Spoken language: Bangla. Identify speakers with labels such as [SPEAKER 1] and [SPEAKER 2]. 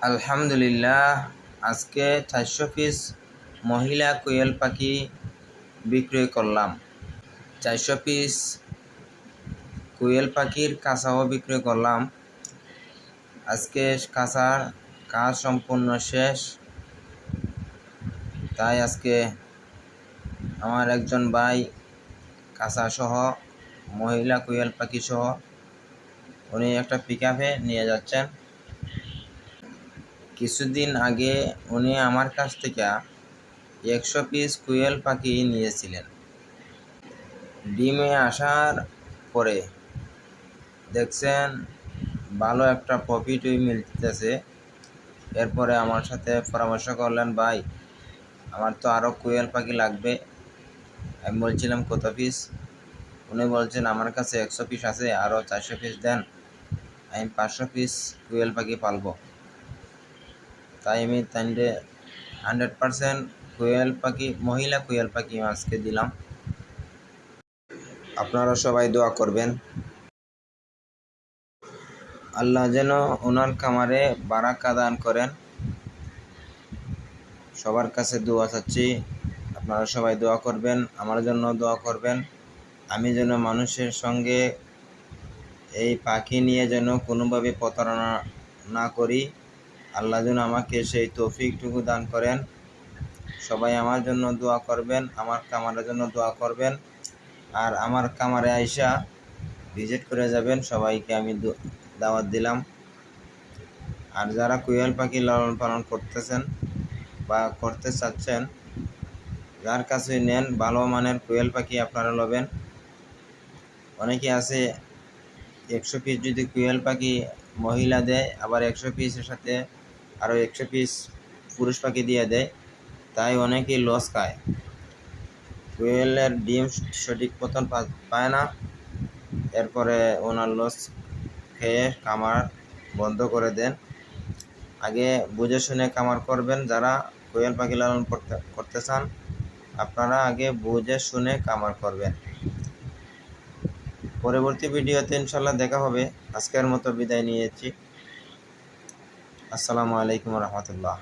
[SPEAKER 1] আলহামদুলিল্লাহ, আজকে 400 পিস মহিলা কোয়েল পাখি বিক্রয় করলাম। 400 পিস কোয়েল পাখির কাঁচাও বিক্রয় করলাম। আজকে কাঁচার কাজ সম্পূর্ণ শেষ, তাই আজকে আমার একজন ভাই কাঁচা সহ মহিলা কোয়েল পাখি সহ উনি একটা পিকআপে নিয়ে যাচ্ছেন। কিছুদিন আগে উনি আমার কাছ থেকে 100 পিস কোয়েল পাখি নিয়েছিলেন। ডিমে আসার পরে দেখছেন ভালো একটা প্রফিটই মিলতেছে। এরপরে আমার সাথে পরামর্শ করলেন, ভাই আমার তো আরও কোয়েল পাখি লাগবে। আমি বলছিলাম কত পিস? উনি বলছেন আমার কাছে 100 পিস আছে, আরও 400 পিস দেন, আমি 500 পিস কোয়েল পাখি পালবো। তাই আমি তাইলে 100% কোয়েল পাখি মহিলা কোয়েল পাখি আজকে দিলাম। আপনারা সবাই দোয়া করবেন, আল্লাহ যেন ওনার খামারে বারাকা দান করেন। সবার কাছে দোয়া চাচ্ছি, আপনারা সবাই দোয়া করবেন, আমার জন্য দোয়া করবেন। আমি যেন মানুষের সঙ্গে এই পাখি নিয়ে যেন কোনোভাবে প্রতারণা না করি। আল্লাহ যেন আমাকে সেই তৌফিকটুকু দান করেন। সবাই আমার জন্য দোয়া করবেন, আমার খামারের জন্য দোয়া করবেন। আর আমার খামারে আইসা ভিজিট করে যাবেন, সবাইকে আমি দাওয়াত দিলাম। আর যারা কোয়েল পাখি লালন পালন করতেছেন বা করতে চাচ্ছেন, যার কাছে নেন ভালো মানের কোয়েল পাখি আপনারা লবেন। অনেকে আছে 100 পিস যদি কোয়েল পাখি মহিলা দেয়, আবার 100 পিসের সাথে আরও 100 পিস পুরুষ পাখি দিয়ে দেয়, তাই অনেকেই লস খায়। কোয়েলের ডিম সঠিক মতন পায় না, এরপরে ওনার লস খেয়ে খামার বন্ধ করে দেন। আগে বুঝে শুনে খামার করবেন। যারা কোয়েল পাখি লালন করতে চান, আপনারা আগে বুঝে শুনে খামার করবেন। পরবর্তী ভিডিওতে ইনশাল্লাহ দেখা হবে। আজকের মতো বিদায় নিয়েছি। আসসালামু আলাইকুম রহমতুল্লাহ।